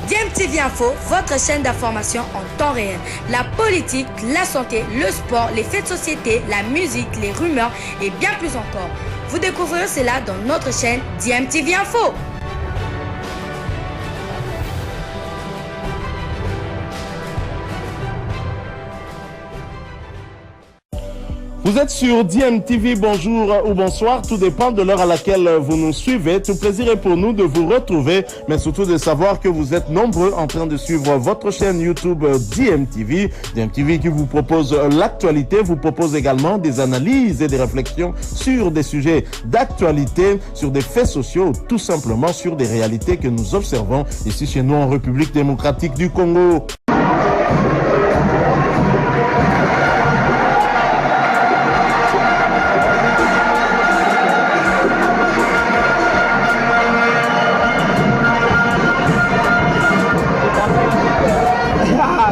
DMTV Info, votre chaîne d'information en temps réel. La politique, la santé, le sport, les faits de société, la musique, les rumeurs et bien plus encore. Vous découvrirez cela dans notre chaîne DMTV Info. Vous êtes sur DMTV, bonjour ou bonsoir, tout dépend de l'heure à laquelle vous nous suivez. Tout plaisir est pour nous de vous retrouver, mais surtout de savoir que vous êtes nombreux en train de suivre votre chaîne YouTube DMTV. DMTV qui vous propose l'actualité, vous propose également des analyses et des réflexions sur des sujets d'actualité, sur des faits sociaux, tout simplement sur des réalités que nous observons ici chez nous en République démocratique du Congo.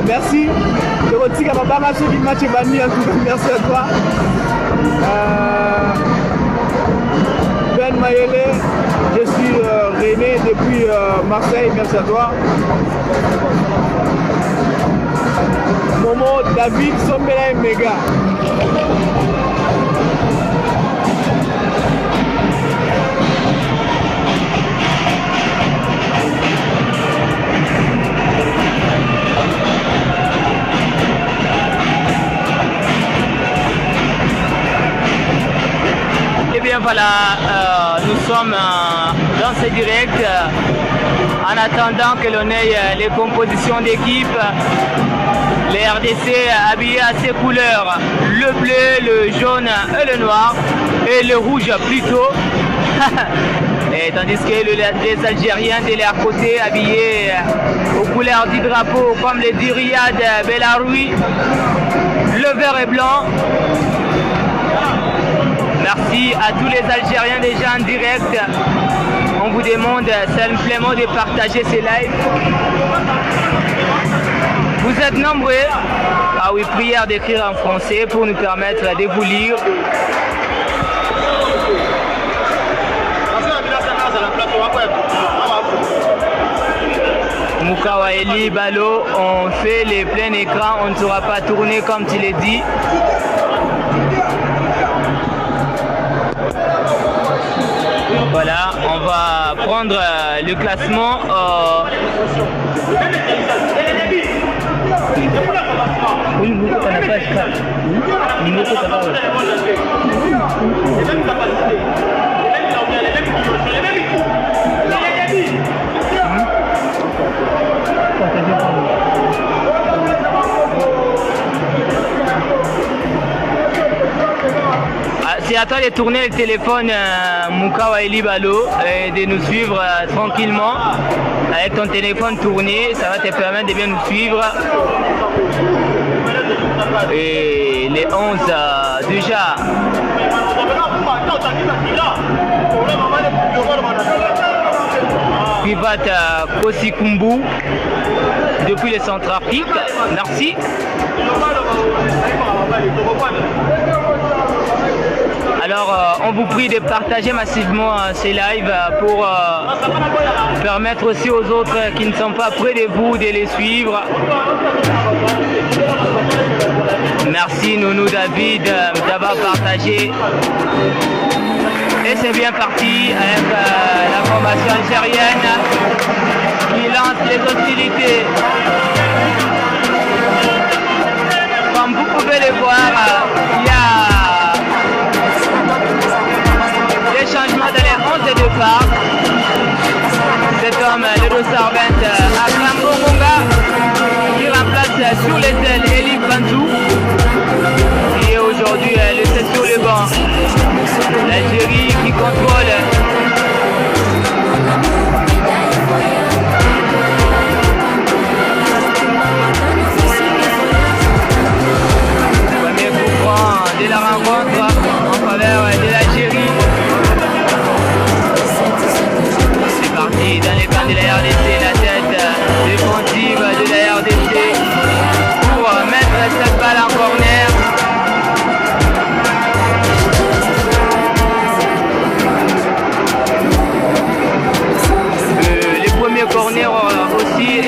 Merci. Merci à toi. Ben Mayele, je suis René depuis Marseille. Merci à toi. Momo David Sombela et Mega. Et bien voilà, nous sommes dans ce direct en attendant que l'on ait les compositions d'équipe. Les RDC habillés à ces couleurs, le bleu, le jaune et le noir, et le rouge plutôt. Et tandis que les Algériens de leur côté habillés aux couleurs du drapeau, comme le dit Riyad Belaroui, le vert et blanc. Merci à tous les Algériens déjà en direct. On vous demande simplement de partager ces lives. Vous êtes nombreux. Ah oui, prière d'écrire en français pour nous permettre de vous lire. Mukawaeli Balo, on fait les pleins écrans, on ne sera pas tourné comme tu l'as dit. Voilà, on va prendre le classement. C'est à toi de tourner le téléphone Mukawaeli Balo et de nous suivre tranquillement. Avec ton téléphone tourné, ça va te permettre de bien nous suivre. Et les 11 déjà. Pivat Kosikumbu depuis le Centrafrique. Merci. Alors, on vous prie de partager massivement ces lives pour permettre aussi aux autres qui ne sont pas près de vous de les suivre. Merci Nounou David d'avoir partagé. Et c'est bien parti avec la formation algérienne qui lance les hostilités. Comme vous pouvez le voir, il y a des changements dans les 11 de départ. C'est comme le dossard 20 Akram Bongonga qui remplace sur les ailes Elie Bantou. Et aujourd'hui, le 7 sur le banc. L'Algérie qui contrôle. Premier coup franc de la rencontre en faveur de l'Algérie. C'est parti dans les camps de la RDC, la tête défensive de la RDC pour mettre cette balle en corner. corner aussi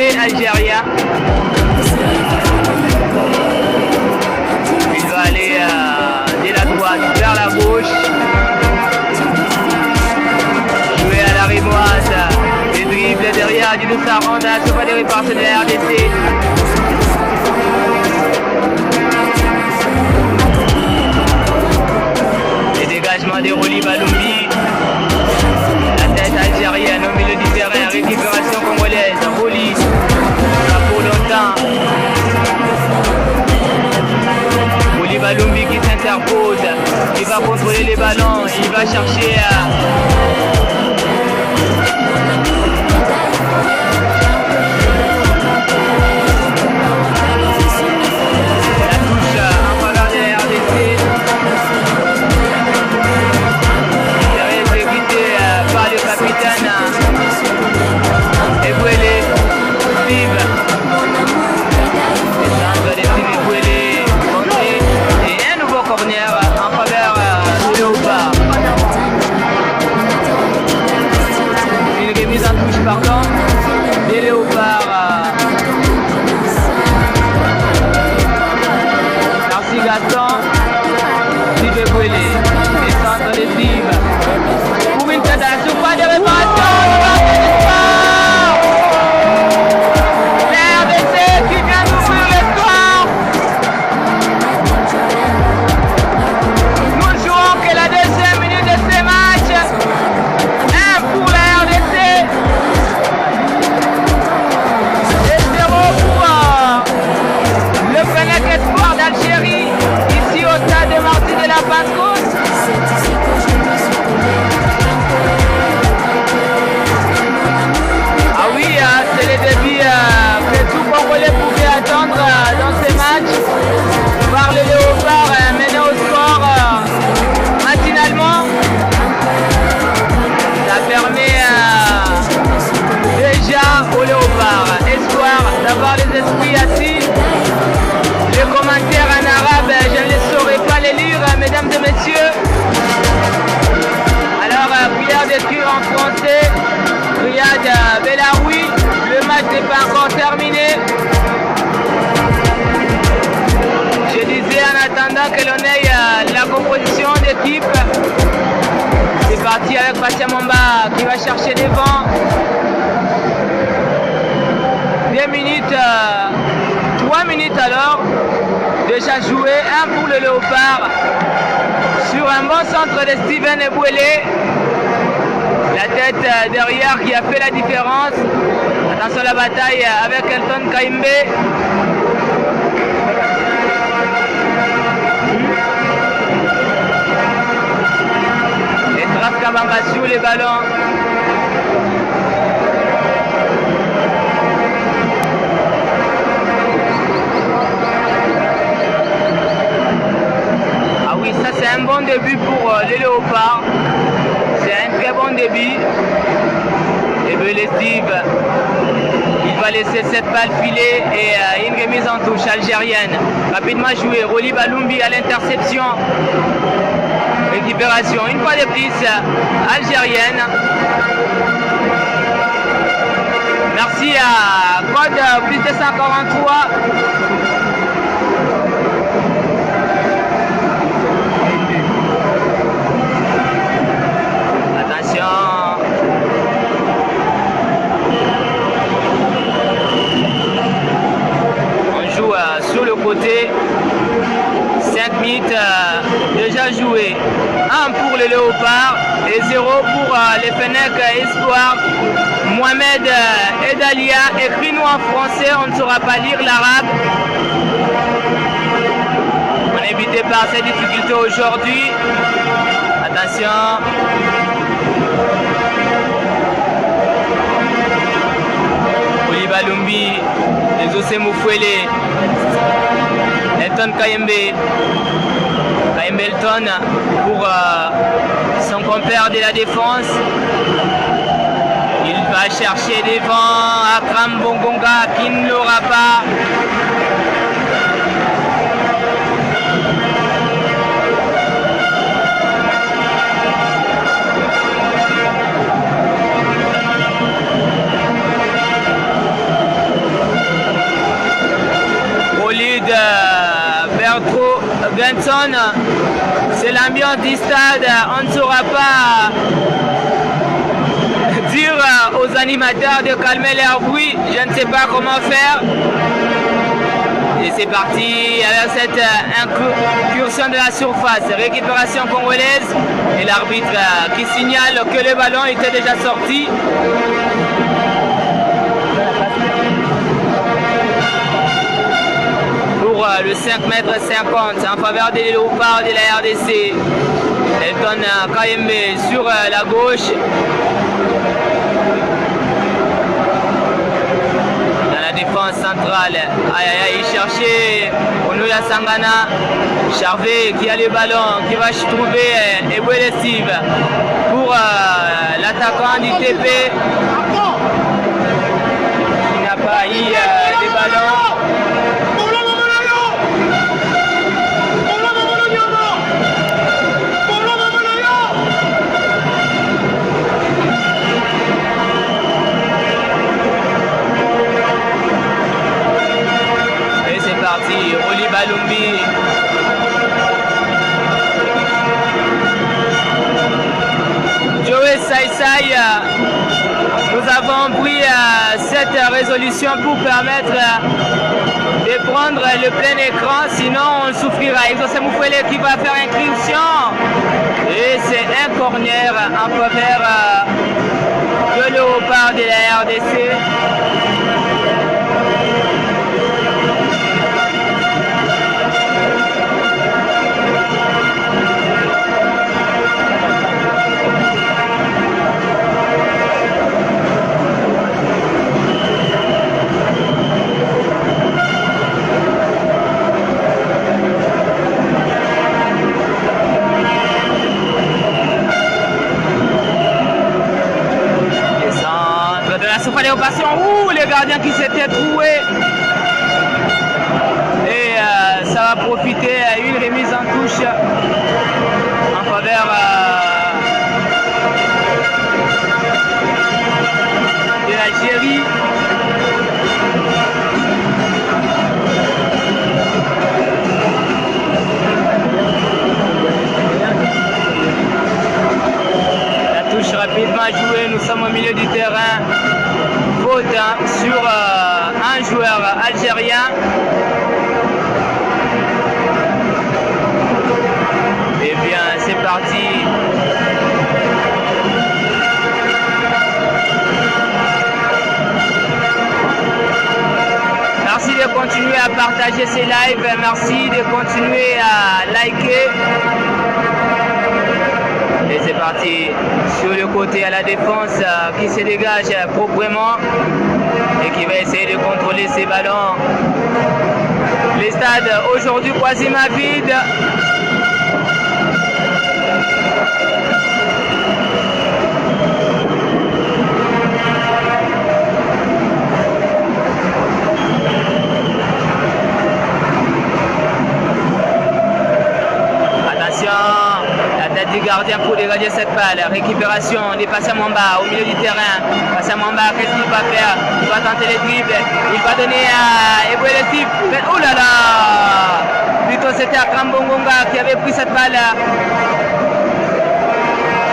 mise en touche, pardon, des Léopards. Merci Gaston. Steve Ebouélé, et centre de Steve. Pour une tête à la surface de réparation. RDC qui vient d'ouvrir le score. Nous jouons que la deuxième minute de ce match. 1 pour la RDC et 0 pour le Fennec Espoir d'Algérie, ici au stade de Marty de la Pentecôte. Ah oui, c'est le début que tout Congolais pouvait attendre dans ces matchs. Voir le Léopard mener au score matinalement. Ça permet déjà au Léopard Espoir d'avoir les esprits assis. Les commentaires en arabe, je ne les saurais pas les lire, mesdames et messieurs. Alors, prière d'écrire en français. Riyad Belaoui, le match n'est pas encore terminé. Je disais en attendant que l'on ait la composition d'équipe. C'est parti avec Bastia Mamba qui va chercher devant. 2 minutes, 3 minutes alors. Déjà joué, 1 pour le Léopard. Sur un bon centre de Steven Ebouélé. La tête derrière qui a fait la différence. Attention à la bataille avec Elton Kaimbe. Et Trace Kabamba sur les ballons. Ah oui, ça c'est un bon début pour les Léopards. C'est un très bon début. Et Belé Steve, il va laisser cette balle filer et une remise en touche algérienne. Rapidement joué, Roli Balumbi à l'interception. Récupération, une fois de plus, algérienne. Merci à code plus 243. On joue sur le côté. 5 minutes déjà jouées. 1 pour le Léopard et 0 pour les Fennec Espoir. Mohamed Edalia, écrit-nous en français, on ne saura pas lire l'arabe. On est évité par ces difficultés aujourd'hui. Attention. Balumbi, les Osé Moufouélé, Elton Kayembe, Elton pour son compère de la défense. Il va chercher devant Akram Bongonga qui ne l'aura pas. Bertro Benson, c'est l'ambiance du stade, on ne saura pas dire aux animateurs de calmer leur bruit, je ne sais pas comment faire. Et c'est parti avec cette incursion de la surface, récupération congolaise et l'arbitre qui signale que le ballon était déjà sorti. Le 5 mètres 50 en faveur des Léopards de la RDC. Elton Kayembe sur la gauche. Dans la défense centrale. Aïe aïe aïe, il cherchait Onoya Sangana. Charvet qui a le ballon, qui va trouver Ebouélé Steve pour l'attaquant du TP. Il n'a pas eu les ballons. cette résolution pour permettre de prendre le plein écran, sinon on souffrira. Exaucé Moufouélé qui va faire inscription. Et c'est un corner en faveur de Léopard de la RDC. Léopation, les gardiens qui s'étaient troués et ça va profiter à une remise en touche en faveur de l'Algérie. La touche rapidement jouée, nous sommes au milieu du terrain. Faute sur un joueur algérien. Et bien, c'est parti. Merci de continuer à partager ces lives. Merci de continuer à liker. Et c'est parti sur le côté à la défense qui se dégage proprement et qui va essayer de contrôler ses ballons. Les stades aujourd'hui quasiment vides. Du gardien pour dégager cette balle, récupération, des passes à Mwamba au milieu du terrain, passe à Mwamba, qu'est-ce qu'il va faire? Il va tenter les dribbles, il va donner à Ebouele Steve, oh là là, plutôt c'était à Kambongonga qui avait pris cette balle.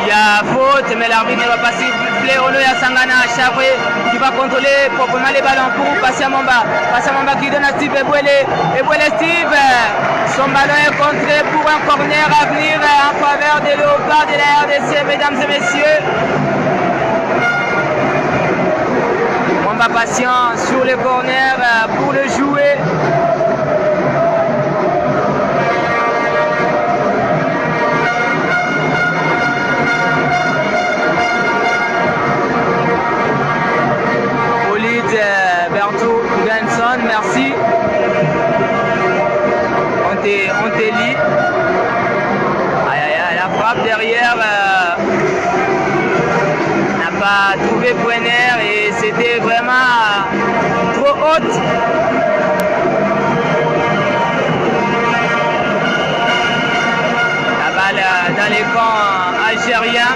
Il y a faute, mais l'arbitre ne va pas siffler. Oloya Sangana, Chavré qui va contrôler proprement les ballons pour passer à Mwamba. Passe à Mwamba qui donne à Steve Ebouele. Ebouele Steve, son ballon est contré pour un corner à venir en faveur des Léopards de la RDC, mesdames et messieurs. Mwamba patient sur le corner pour le jouer. Merci. On t'élit. Aïe aïe aïe, la frappe derrière n'a pas trouvé Brenner et c'était vraiment trop haute. La balle dans les camps algériens.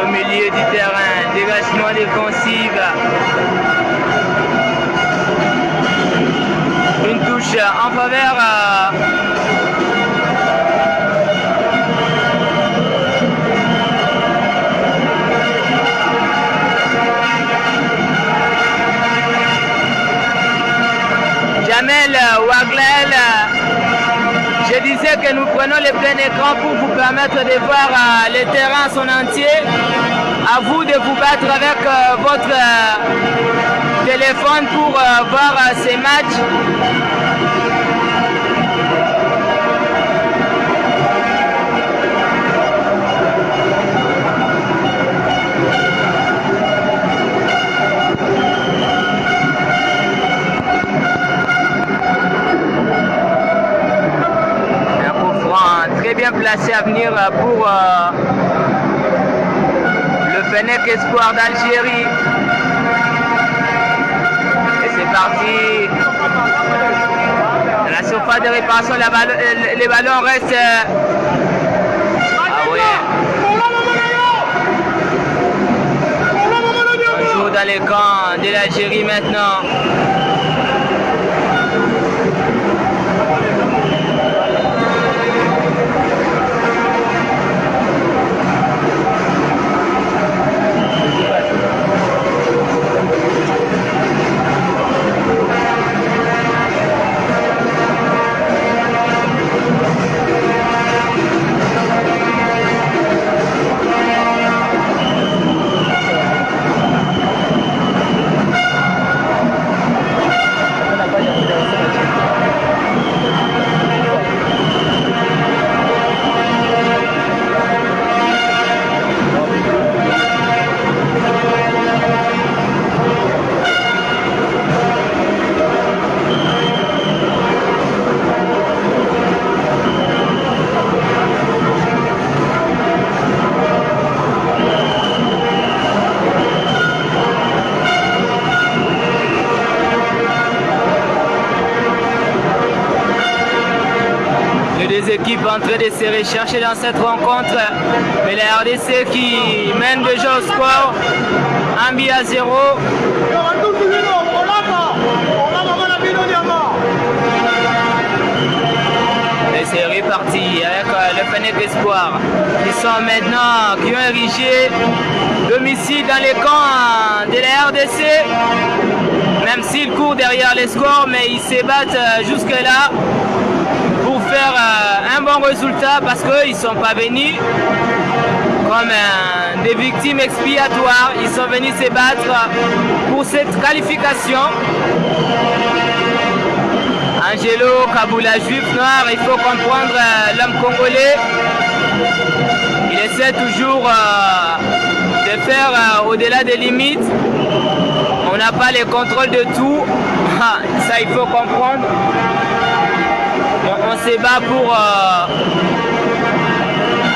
Au milieu du terrain, dégagement défensif. Une touche en faveur Jamel Ouaglel. Je disais que nous prenons le plein écran pour vous permettre de voir le terrain en son entier. À vous de vous battre avec votre téléphone pour voir ces matchs. Très bien placé à venir pour le Fennec Espoir d'Algérie. Et c'est parti. la surface de réparation, les ballons restent... Ah ouais. On joue dans les camps de l'Algérie maintenant. Équipe en train de se rechercher dans cette rencontre, mais la RDC qui mène déjà au score 1-0. Et c'est reparti avec le Fennec Espoir qui sont maintenant, qui ont érigé domicile dans les camps de la RDC, même s'ils courent derrière les scores, mais ils se battent jusque là pour faire un bon résultat parce qu'ils ne sont pas venus comme des victimes expiatoires. Ils sont venus se battre pour cette qualification. Angelo Kaboula, juif noir, il faut comprendre l'homme congolais. Il essaie toujours de faire au-delà des limites. On n'a pas les contrôles de tout. Ça, il faut comprendre. On se bat pour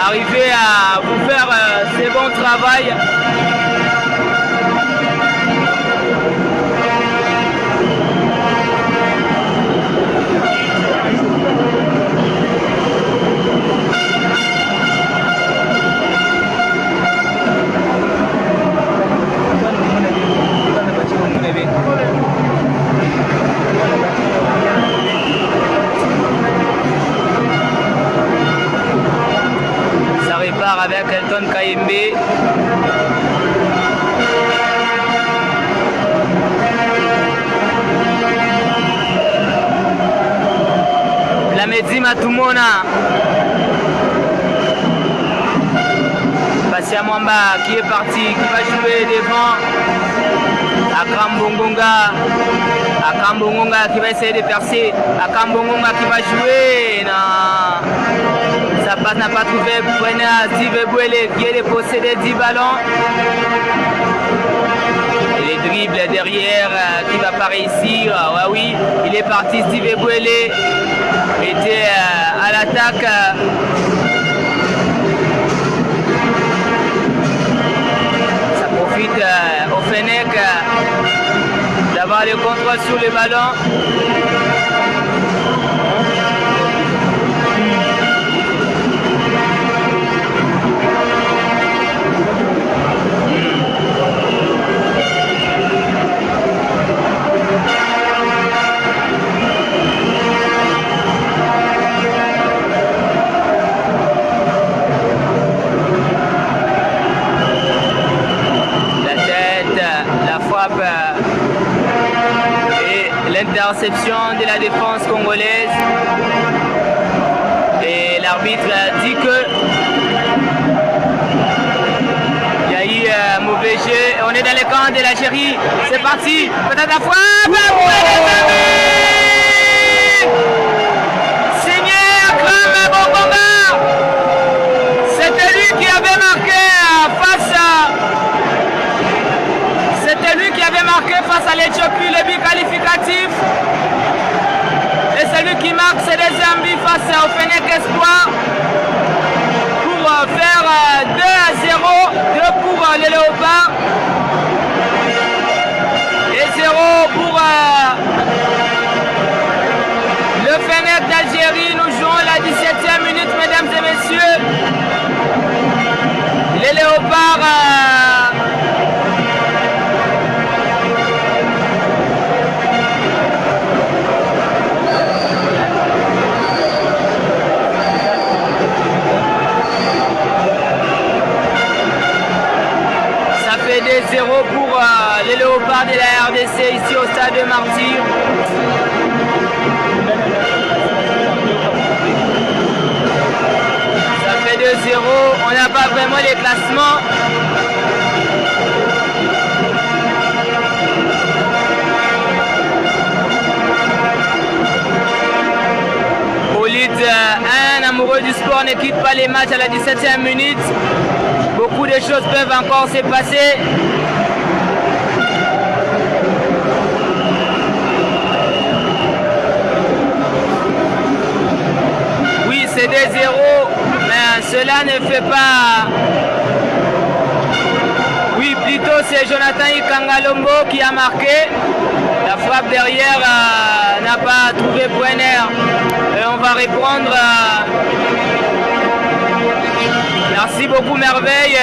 arriver à vous faire ce bon travail. Avec Elton Kayembe. La Medzi Matumona. Passia Mwamba qui est parti, qui va jouer devant. Akambongonga qui va essayer de percer. Akambongonga qui va jouer. Non. Sa passe n'a pas trouvé. Prenez à Steve Bouele qui est possédé 10 ballons. Et les dribbles derrière qui va pas réussir. Ouais, oui, il est parti. Steve Bouele était à l'attaque. Ça profite au Fennec d'avoir le contrôle sur les ballons. Et l'interception de la défense congolaise. Et l'arbitre dit que il y a eu un mauvais jeu. On est dans les camps de l'Algérie. C'est parti. Peut-être la fois. Signé Akram Bongonga. C'était lui qui avait marqué face à... C'était lui qui avait marqué face à l'Éthiopie le but qualificatif. Et celui qui marque, c'est des Zambie face au Fennec Espoir pour faire 2-0, 2 pour les Léopards et 0 pour Léopards de la RDC ici au stade de Martyrs. Ça fait 2-0, on n'a pas vraiment les classements. Un amoureux du sport ne quitte pas les matchs à la 17e minute. Beaucoup de choses peuvent encore se passer. Oui, c'est 2-0, mais cela ne fait pas... Oui, plutôt c'est Jonathan Ikangalombo qui a marqué. La frappe derrière n'a pas trouvé Brenner. Et on va reprendre. Merci beaucoup Merveille.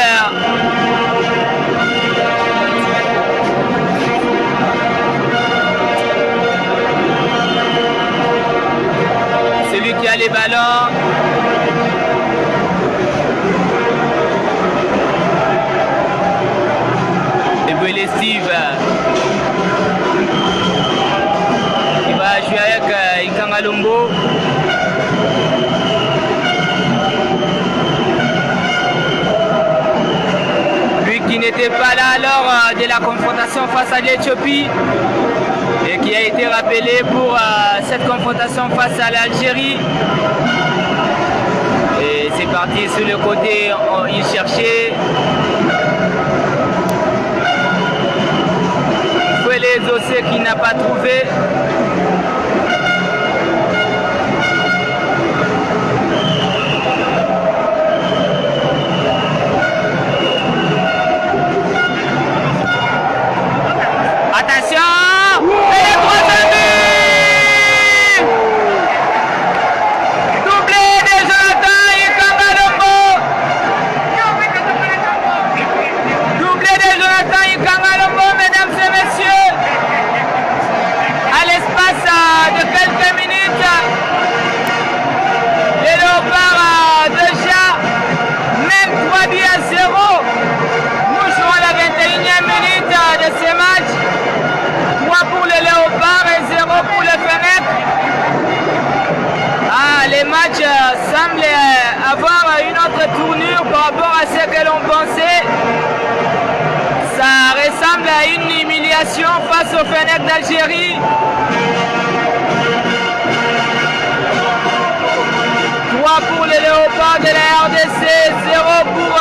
C'est lui qui a les ballons. Et puis les Steve. Il va jouer avec Ikangalombo. Lui qui n'était pas là lors de la confrontation face à l'Éthiopie et qui a été rappelé pour cette confrontation face à l'Algérie. Et c'est parti sur le côté, il cherchait. Les Ossé qui n'a pas trouvé. Attention! Et le troisième but! Doublé de Jonathan Ikangalombo! Doublé de Jonathan Ikangalombo, mesdames et messieurs! À l'espace de quelques minutes, les Léopards déjà même 3 buts à 0. Nous jouons la 21e minute de ce match. 3 pour les Léopards et 0 pour les Fenech. Les matchs semblent avoir une autre tournure par rapport à ce que l'on pensait. Ça ressemble à une humiliation face au Fenech d'Algérie. 3 pour les Léopards de la RDC, 0 pour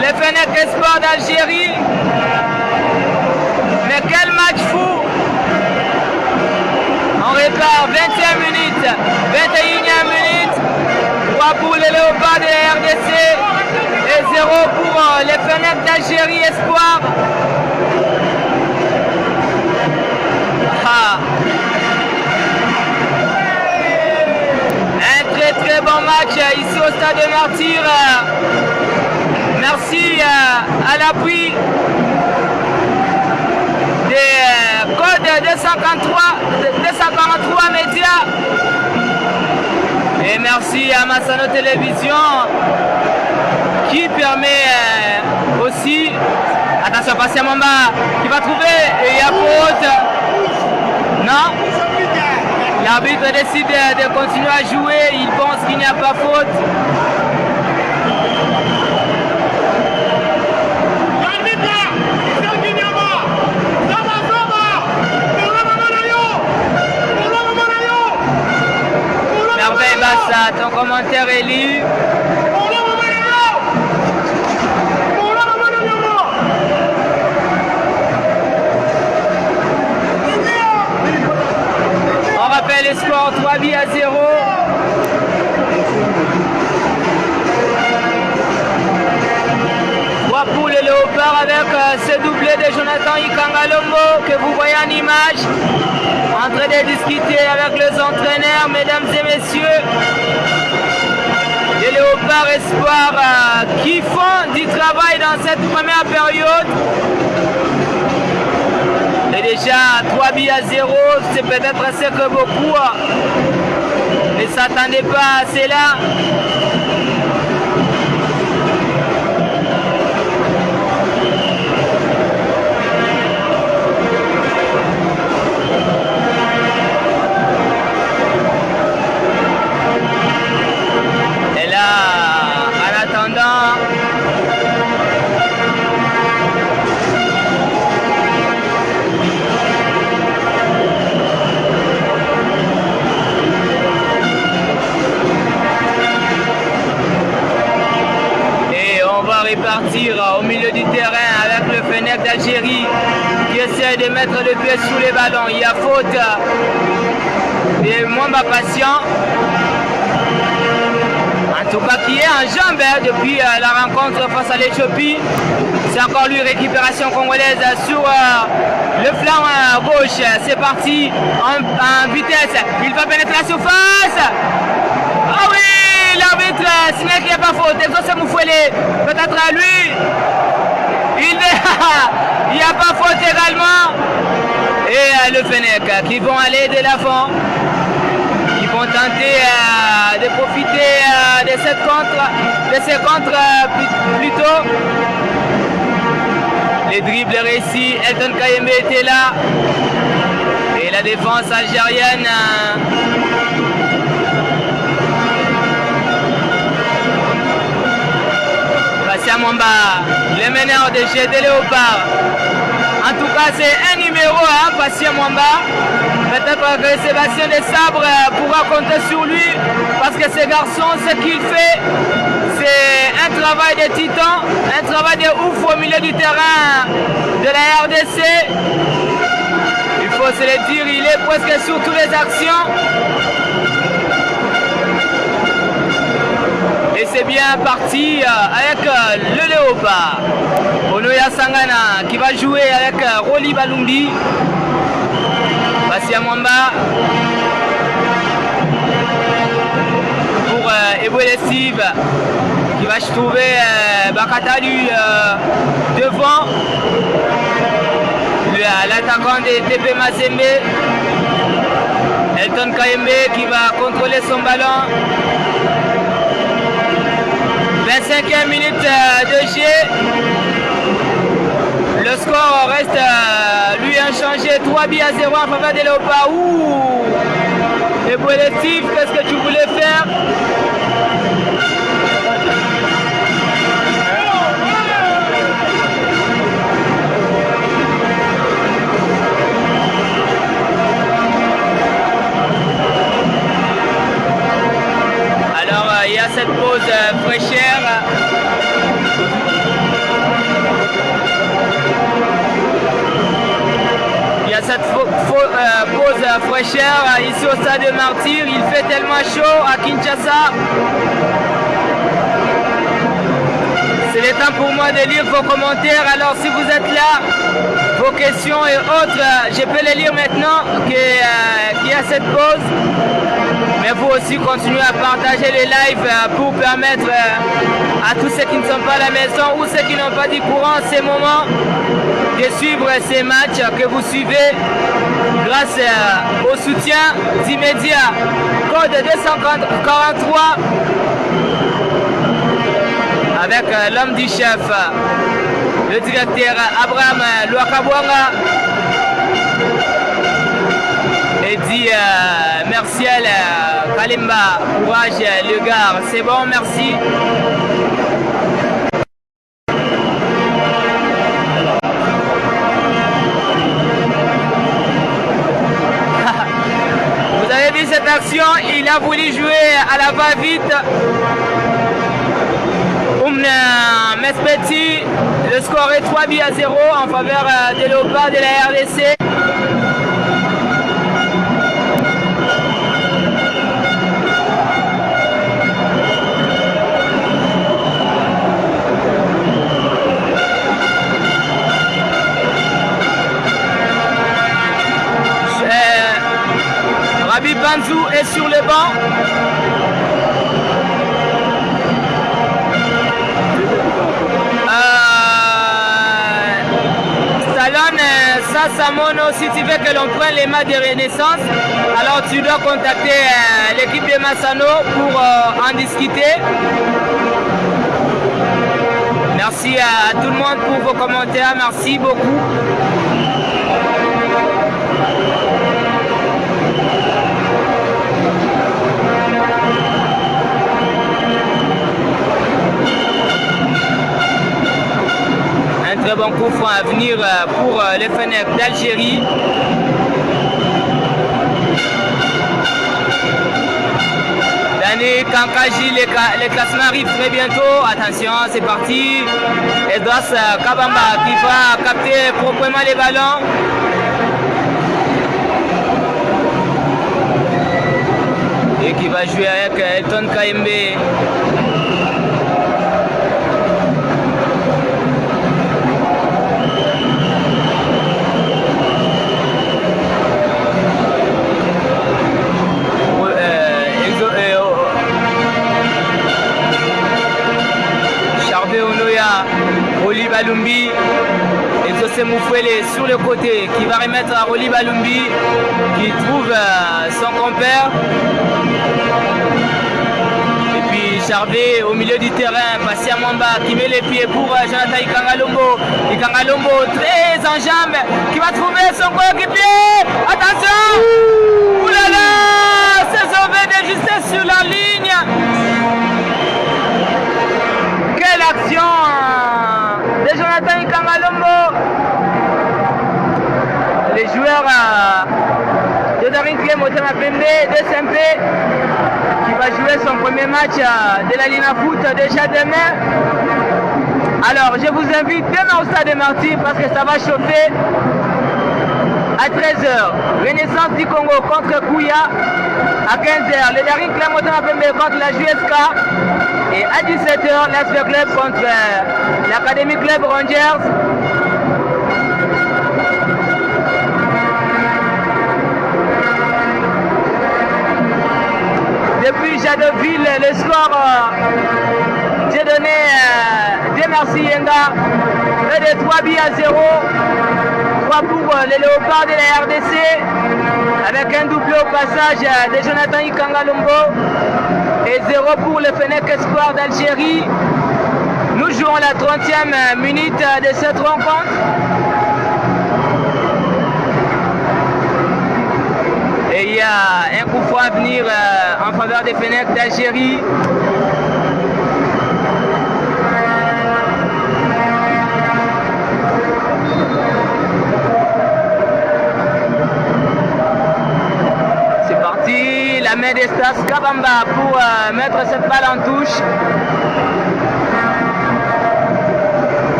les Fenech Espoirs d'Algérie. Mais quel match fou! On répare 20e minute, 21e minute, 3 pour les Léopards de la RDC et 0 pour les Fenech d'Algérie Espoir. Un très bon match ici au stade de Martyrs. Merci à l'appui des codes 243 médias. Et merci à Massano Télévision qui permet aussi, attention Patient Mamba qui va trouver, et il y a faute. Non, l'arbitre décide de continuer à jouer, il pense qu'il n'y a pas faute. Merveille Bassa, ton commentaire est lu. On rappelle les scores, 3 buts à 0. Pour les Léopards avec ce doublé de Jonathan Ikangalombo que vous voyez en image, en train de discuter avec les entraîneurs, mesdames et messieurs. Les Léopards Espoirs qui font du travail dans cette première période. Et déjà 3 buts à 0, c'est peut-être ce que beaucoup ne s'attendaient pas à cela. partir au milieu du terrain avec le Fennec d'Algérie qui essaie de mettre le pied sous les ballons. Il y a faute de Mwamba Patient. En tout cas, qui est en jambe depuis la rencontre face à l'Éthiopie. C'est encore lui, récupération congolaise sur le flanc gauche. C'est parti en vitesse. Il va pénétrer la surface. Ah oui, l'arbitre signale qu'il n'y a pas faute. Exauce Moufouélé, peut-être à lui. Il n'y a pas faute également. Et le Fennec qui vont aller de l'avant. Ils vont tenter de profiter de ces contres plutôt. Les dribbles réussis, Elton Kayembe était là. Et la défense algérienne Bassia Mwamba, le meneur de jeu de Léopard. En tout cas, c'est un numéro, Bassia Mwamba. Peut-être que Sébastien Desabre pourra compter sur lui parce que ce garçon, ce qu'il fait, c'est un travail de titan, un travail de ouf au milieu du terrain de la RDC. Il faut se le dire, il est presque sur toutes les actions. Et c'est bien parti avec le Léopard. Onoya Sangana qui va jouer avec Roli Balumbi. Bassia Mwamba pour Eboué Steve qui va se trouver Bakatalu devant l'attaquant de TP Mazembe. Elton Kayembe qui va contrôler son ballon. 25e minute de jeu. Le score reste lui inchangé, 3-0 en faveur des Léopards. Et pour les Steve, qu'est-ce que tu voulais faire? Alors il y a cette pause fraîcheur. Il y a cette pause fraîcheur ici au stade de Martyr. Il fait tellement chaud à Kinshasa. C'est le temps pour moi de lire vos commentaires. Alors si vous êtes là, vos questions et autres, je peux les lire maintenant qu'il y a cette pause. Mais vous aussi continuez à partager les lives pour permettre à tous ceux qui ne sont pas à la maison ou ceux qui n'ont pas du courant en ces moments de suivre ces matchs que vous suivez grâce au soutien immédiat. Code 243 avec l'homme du chef, le directeur Abraham Louakabouanga, et dit Merciel Kalimba, courage le gars, c'est bon, merci. Vous avez vu cette action, il a voulu jouer à la va-vite. Mespeti, le score est 3-0 en faveur des Léopards de la RDC. Rabi Banzou est sur le banc. Samono, si tu veux que l'on prenne les matchs de renaissance, alors tu dois contacter l'équipe de Massano pour en discuter. Merci à tout le monde pour vos commentaires, merci beaucoup. Très bon coup franc à venir pour les Fennec d'Algérie. Yannick Kankaji, les classements arrivent très bientôt. Attention, c'est parti. Edouard Kabamba qui va capter proprement les ballons. Et qui va jouer avec Elton Kayembe. Roli Balumbi, Exaucé Moufouele sur le côté qui va remettre à Roli Balumbi qui trouve son compère. Et puis Charvet au milieu du terrain, passé à Mwamba qui met les pieds pour Jonathan Ikangalombo. Ikangalombo très en jambes qui va trouver son coéquipier. Attention! Oulala! C'est sauvé de justesse sur la ligne. Quelle action de Jonathan Ikangalombo. Les joueurs de Daring Clem Motema Pembe de SMP qui va jouer son premier match de la Lina Foot déjà demain. Alors je vous invite demain au Stade de Martyrs parce que ça va chauffer à 13h. Renaissance du Congo contre Kouya. À 15h, le Daring Clem Motema Pembe contre la JSK. Et à 17h, l'Asper Club contre l'Académie Club Rangers. Depuis Jadoville, le score j'ai donné des merci Yenga, de 3 buts à 0. 3 pour les Léopards de la RDC, avec un doublé au passage de Jonathan Ikangalombo. Et 0 pour le Fennec Espoir d'Algérie. Nous jouons la 30e minute de cette rencontre. Et il y a un coup franc à venir en faveur des Fennec d'Algérie. C'est parti, la main d'Estas Kabamba pour mettre cette balle en touche.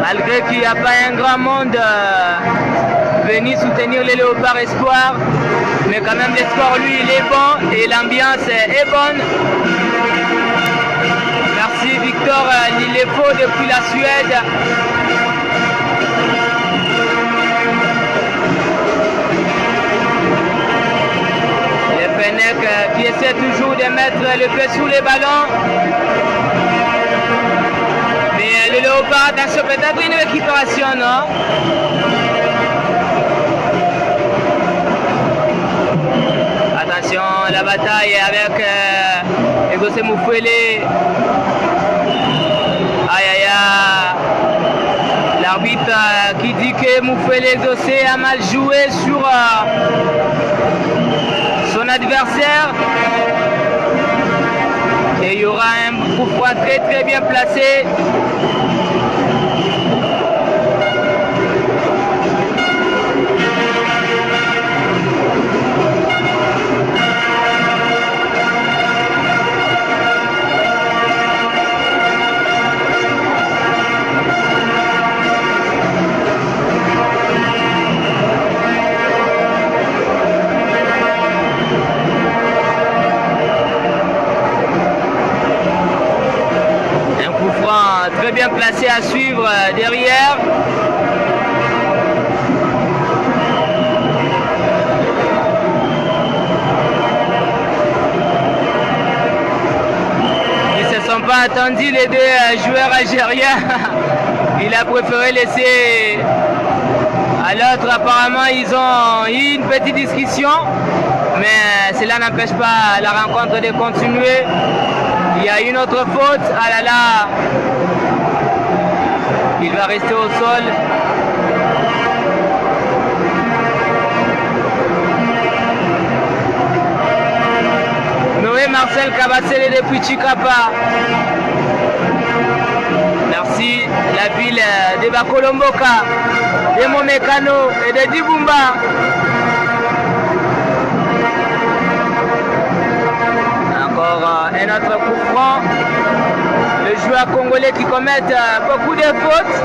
Malgré qu'il n'y a pas un grand monde venu soutenir les Léopards Espoir, mais quand même l'espoir lui il est bon et l'ambiance est bonne. Merci Victor Lilefo depuis la Suède. Les Fennec qui essaient toujours de mettre le pied sous les ballons. Mais le Léopard, attention, peut-être une récupération, non? Attention, la bataille avec Exaucé Moufouele. Aïe aïe aïe. L'arbitre qui dit que Moufouele Exaucé a mal joué sur son adversaire. Et il y aura un coup franc très bien placé. Très bien placé à suivre derrière. Ils ne se sont pas attendus les deux joueurs algériens. Il a préféré laisser à l'autre. Apparemment ils ont eu une petite discussion, mais cela n'empêche pas la rencontre de continuer. Il y a une autre faute, ah là là, il va rester au sol. Noé Marcel Kabassele depuis Chikapa. Merci la ville de Bakolomboka, de Momekano et de Dibumba. Encore un autre coup franc. Le joueur congolais qui commet beaucoup de fautes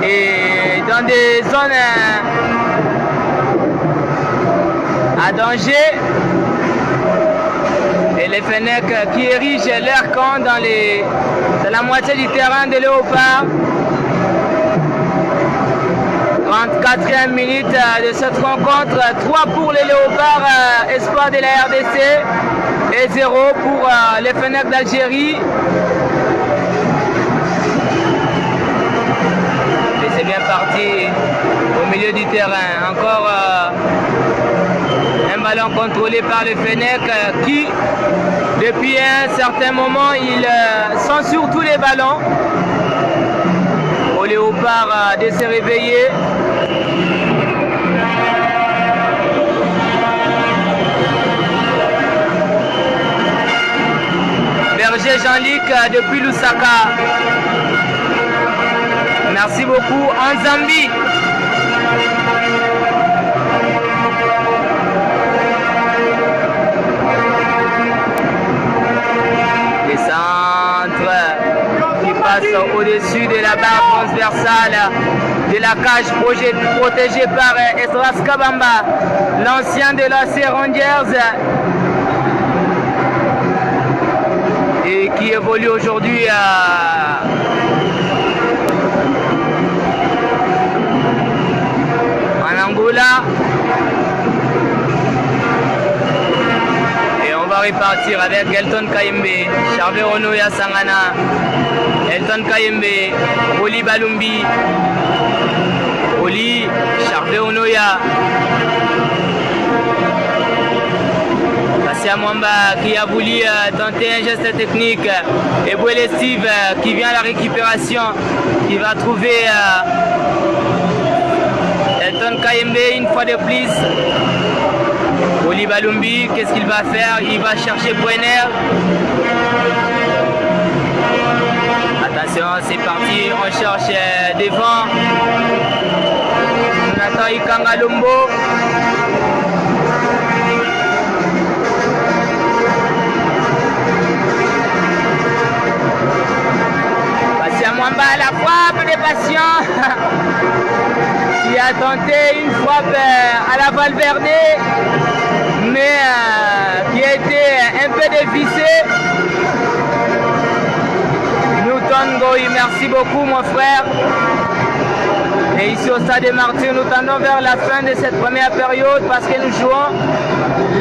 et dans des zones à danger. Et les Fennecs qui érigent leur camp dans la moitié du terrain de Léopard. 34e minute de cette rencontre, 3 pour les Léopards espoir de la RDC et 0 pour les Fennecs d'Algérie. Et c'est bien parti au milieu du terrain. Encore un ballon contrôlé par les Fennecs qui, depuis un certain moment, ils censurent tous les ballons. Au Léopard de se réveiller. Berger Jean-Luc depuis Lusaka. Merci beaucoup. En Zambie. Les centres qui passent au-dessus de la barre transversale de la cage protégée par Esdras Kabamba, l'ancien de la Rangers et qui évolue aujourd'hui en Angola. Et on va repartir avec Elton Kayembe, Charles Onoya Sangana, Elton Kayembe, Oli Balumbi, Oli, Charles Onoya, Kassia Mwamba qui a voulu tenter un geste technique, et Bouele Steve qui vient à la récupération, qui va trouver Elton Kayembe une fois de plus. Oli Balumbi, qu'est-ce qu'il va faire? Il va chercher Brenner. Attention, c'est parti, on cherche devant. Jonathan Ikangalombo. Kassia Mwamba à la frappe des patients. Qui a tenté une frappe à la Valverde, mais qui a été un peu dévissé. Newton Goy, merci beaucoup mon frère. Et ici au stade de Martyrs, nous tendons vers la fin de cette première période parce que nous jouons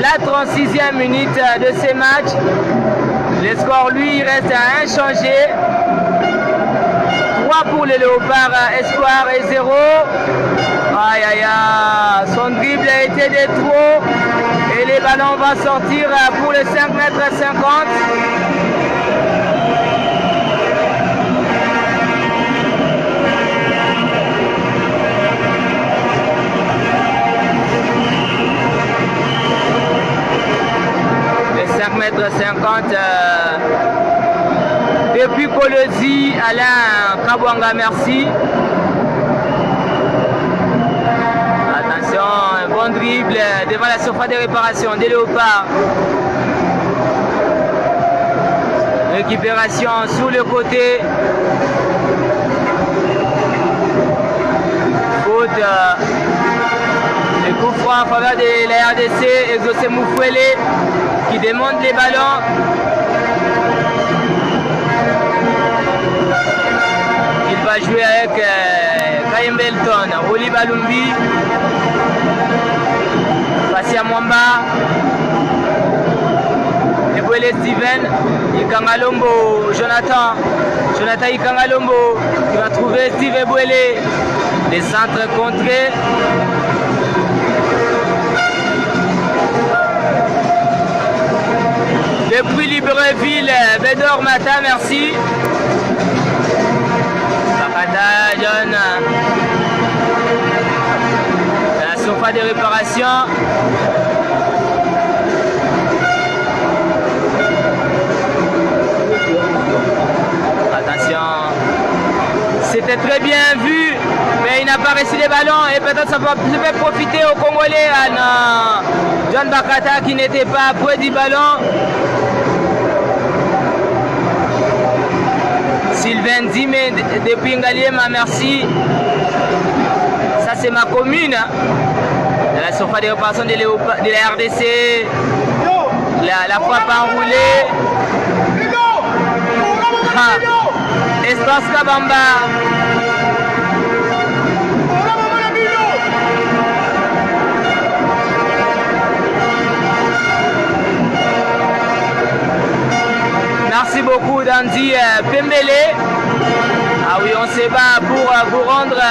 la 36e minute de ce match. Le score, lui, il reste inchangé. 3 pour les Léopards espoir et 0. Aïe aïe aïe, son dribble a été de trop et les ballons vont sortir pour les 5,50 m. Les 5,50 m. Depuis Kolosi, Alain Kabwanga, merci. Attention, un bon dribble devant la surface de réparation des Léopards. Récupération sous le côté. Faute. Le coup franc en faveur de la RDC, Exaucé Moufouele qui démonte les ballons. Il va jouer avec Kayembe Elton, Oli Balumbi, Kassia Mwamba, Ebouele Steven, Ikangalombo, Jonathan Ikangalombo qui va trouver Steve Ebouele, les centres contrés. Depuis Libreville, Bédor Mata, merci. Bakata, John. La surface de réparation. C'était très bien vu, mais il n'a pas reçu les ballons et peut-être ça peut profiter aux Congolais, à John Bakata qui n'était pas près du ballon. Sylvain Dime depuis Ngaliema, merci. Ça c'est ma commune. La surface de réparation de la RDC. La frappe enroulée. Espace Kabamba. Merci beaucoup Dandy Pembele. Ah oui, on se bat pour rendre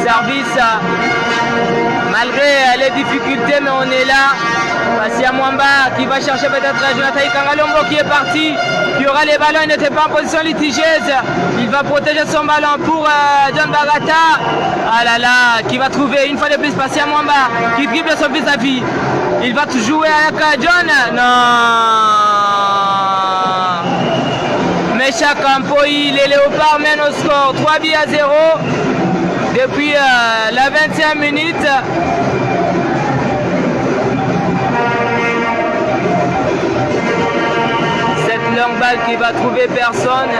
service malgré les difficultés, mais on est là. Passia Mwamba qui va chercher peut-être Jonathan Ikangalombo qui est parti, qui aura les ballons, il n'était pas en position litigieuse. Il va protéger son ballon pour John Bagata. Ah là là, qui va trouver une fois de plus Passia Mwamba qui dribble son vis-à-vis. Il va jouer avec John. Non. Mecha Kampoyi, les Léopards mènent au score 3-0 depuis la 20e minute. Cette longue balle qui va trouver personne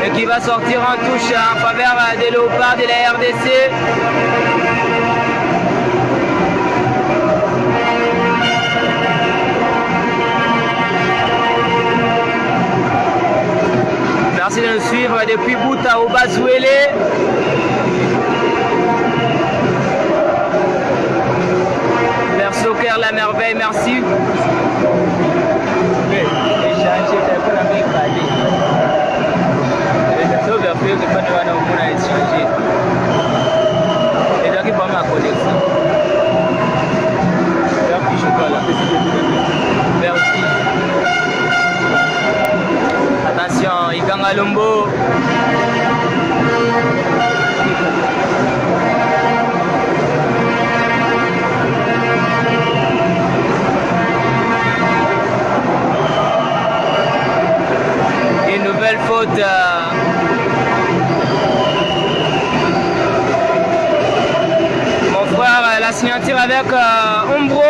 et qui va sortir en touche en faveur des Léopards de la RDC. Merci de nous suivre depuis Bouta au Bazouélé. Vers Soker la merveille, merci. Attention, Ikanga Lombo. Une nouvelle faute. Mon frère, la signature avec Umbro,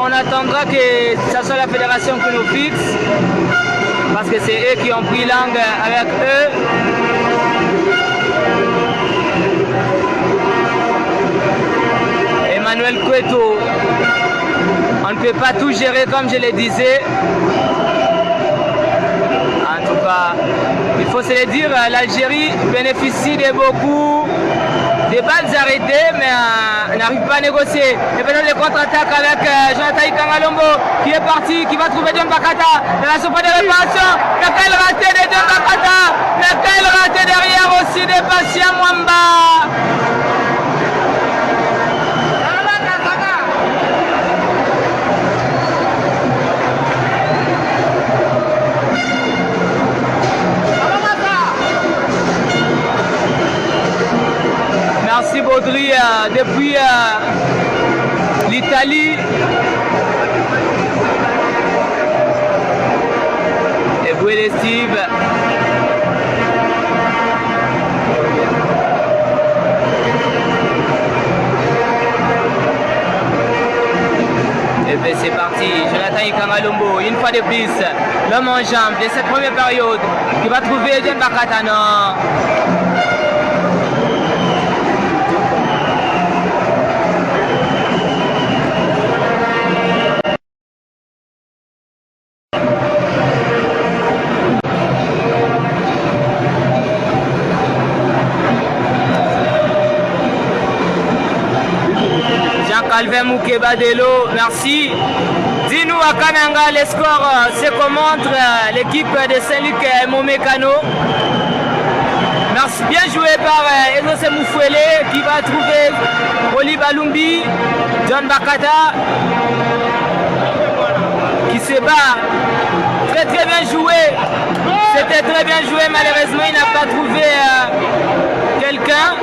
on attendra que ce soit la fédération qui nous fixe. Parce que c'est eux qui ont pris langue avec eux. Emmanuel Cueto, on ne peut pas tout gérer comme je le disais. En tout cas, il faut se le dire, l'Algérie bénéficie de beaucoup de balles arrêtées, mais n'arrive pas à négocier. Et maintenant les contre-attaques avec Jonathan Ikangalombo qui est parti, qui va trouver John Bakata. Dans la surface de réparation, mais quel raté de John Bakata, mais quel raté derrière aussi de Passia Mwamba. Merci Baudry depuis l'Italie. Et Boué Steve. Et bien c'est parti, Jonathan Ikangalombo, une fois de plus, l'homme en jambe de cette première période qui va trouver John Bakata. Non. Calvin Moukebadelo, merci. Dis-nous à Kananga, les scores se commentent l'équipe de Saint-Luc Momekano. Merci, bien joué par Enose Moufouele qui va trouver Oli Balumbi, John Bakata qui se bat. Très très bien joué. C'était très bien joué, malheureusement il n'a pas trouvé quelqu'un.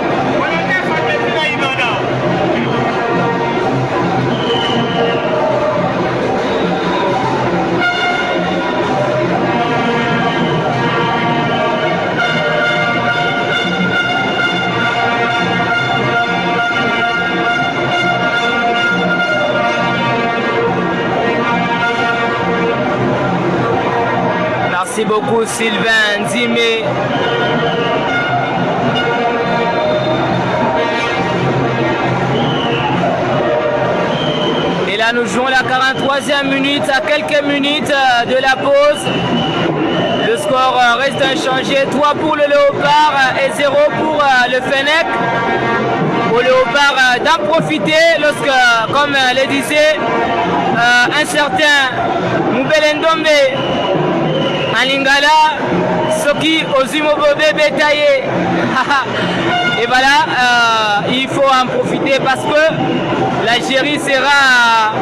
Merci beaucoup Sylvain Nzimé. Et là nous jouons la 43e minute, à quelques minutes de la pause. Le score reste inchangé, 3 pour le Léopard et 0 pour le Fennec. Au Léopard d'en profiter lorsque, comme le disait un certain Moubelendombe en Lingala, Soki Ozumobobe Betaye. Et voilà, il faut en profiter parce que l'Algérie sera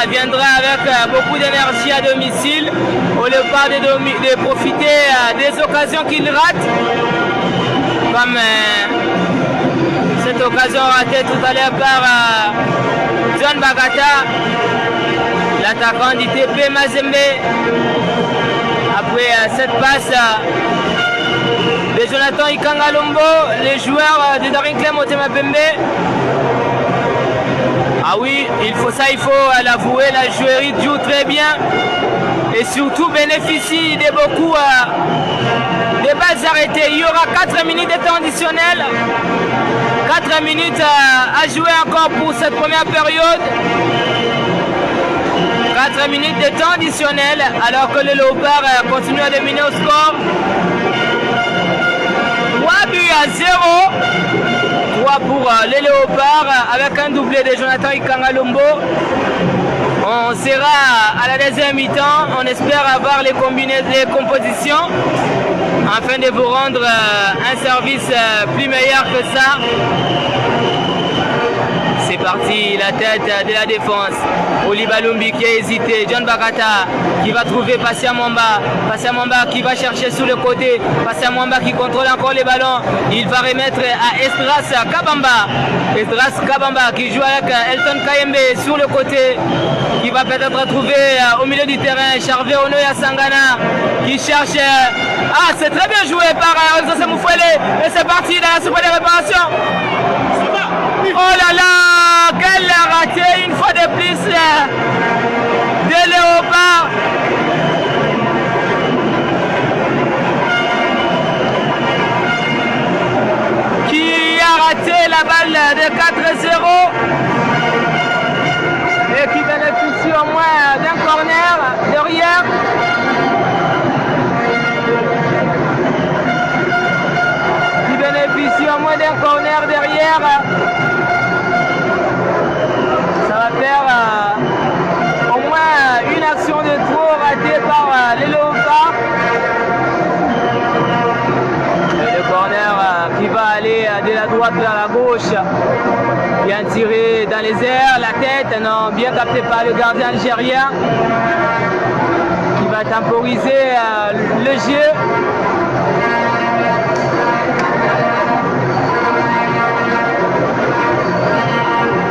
viendra avec beaucoup d'énergie à domicile au Léopard de profiter des occasions qu'il rate, comme cette occasion ratée tout à l'heure par John Bagata, l'attaquant d'ITP Mazembe. Après cette passe de Jonathan Ikangalombo, les joueurs de Daring Clem Motema Pembe. Ah oui, il faut l'avouer, la jouerie joue très bien et surtout bénéficie de beaucoup de balles arrêtées. Il y aura 4 minutes de temps additionnel, 4 minutes à jouer encore pour cette première période. 4 minutes de temps additionnel alors que le Léopard continue à dominer au score. 3 buts à 0. 3 pour les Léopards avec un doublé de Jonathan Ikangalombo. On sera à la deuxième mi-temps. On espère avoir les compositions afin de vous rendre un service plus meilleur que ça. C'est parti, la tête de la défense. Oli Balumbi qui a hésité. John Bagata qui va trouver Passia Mwamba. Passia Mwamba qui va chercher sur le côté. Passia Mwamba qui contrôle encore les ballons. Il va remettre à Esdras Kabamba. Esdras Kabamba qui joue avec Elton Kayembe sur le côté. Qui va peut-être trouver au milieu du terrain Charvé Onoya Sangana qui cherche. Ah, c'est très bien joué par Oxose Moufouele. Et c'est parti dans la super de réparation. Oh là là, quel raté une fois de plus de Léopard. Qui a raté la balle de 4-0 et qui bénéficie au moins d'un corner derrière. Qui bénéficie au moins d'un corner derrière. Faire au moins une action de trop ratée par les Léopards. Et le corner qui va aller de la droite vers la gauche, bien tiré dans les airs, la tête, non, bien capté par le gardien algérien qui va temporiser le jeu.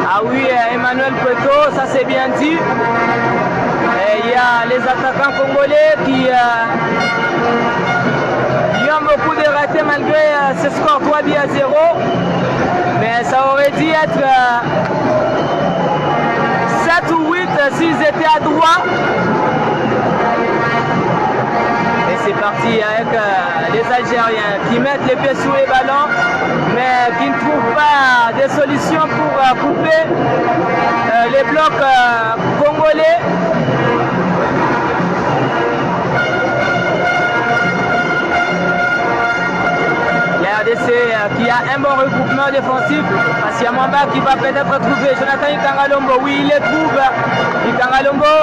Ah oui, Emmanuel Peto, ça c'est bien dit. Et il y a les attaquants congolais qui ont beaucoup de ratés malgré ce score 3 buts à 0. Mais ça aurait dû être 7 ou 8 s'ils étaient à droit. Et c'est parti avec les Algériens qui mettent les pieds sous les ballons, mais qui ne trouvent pas de solution pour couper les blocs congolais. La RDC qui a un bon regroupement défensif. Passia Mwamba qui va peut-être trouver Jonathan Ikangalombo. Oui, il les trouve. Ikangalombo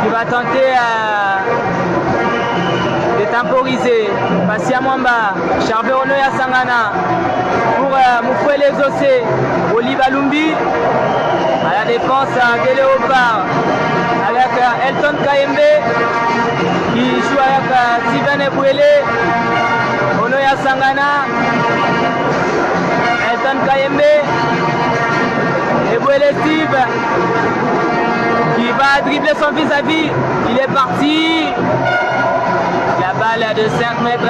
qui va tenter de temporiser. Passia Mwamba, Charvé Onoya Sangana pour Moufouele Exaucé. Oli Balumbi à la défense des Léopards avec Elton Kayembe qui joue avec Sylvain Ebouele. Onoya Sangana, Elton Kayembe, Ebouele Steve qui va dribbler son vis-à-vis. Il est parti. La balle de 5,50 m.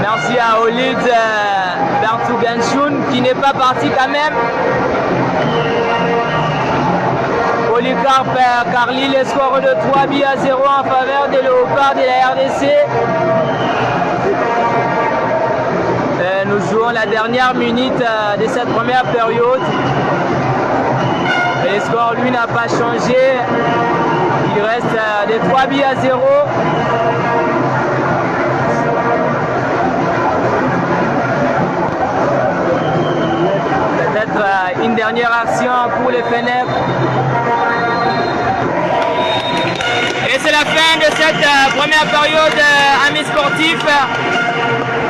Merci à Olid Bertouganchoun qui n'est pas parti quand même. Polycarpe Carly, le score de 3-0 en faveur des Léopards de la RDC. Nous jouons la dernière minute de cette première période. Et le score, lui, n'a pas changé. Il reste des 3-0. Peut-être une dernière action pour les Fenech. Et c'est la fin de cette première période, amis sportifs.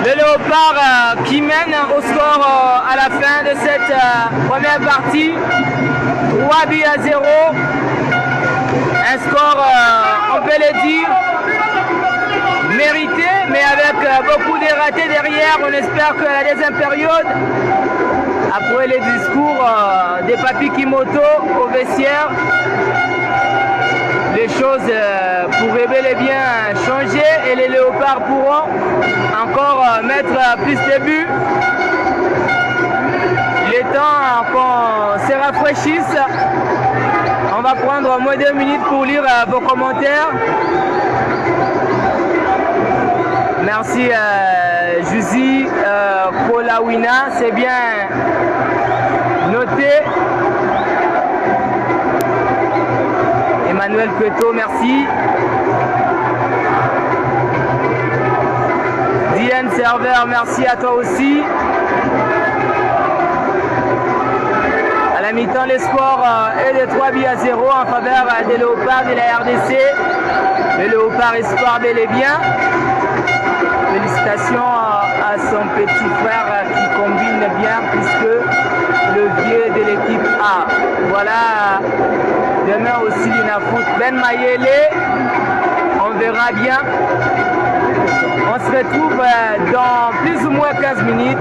Le Léopard qui mène au score à la fin de cette première partie. 3-0. Un score, on peut le dire, mérité, mais avec beaucoup de ratés derrière. On espère que la deuxième période, après les discours des papis Kimoto au vestiaire, les choses pourraient bel et bien changer et les Léopards pourront encore mettre plus de buts. Il est temps qu'on se rafraîchisse. On va prendre au moins 2 minutes pour lire vos commentaires. Merci Juzi Kolawina, c'est bien noté. Emmanuel Cueto, merci. Diane Serveur, merci à toi aussi. À la mi-temps, le score est de 3-0 en faveur des Léopards de la RDC. Le Léopard Espoir bel et bien. Félicitations à son petit frère qui combine bien puisque le vieux de l'équipe A. Voilà, demain aussi l'Inafoot Ben Mayele. On verra bien. On se retrouve dans plus ou moins 15 minutes.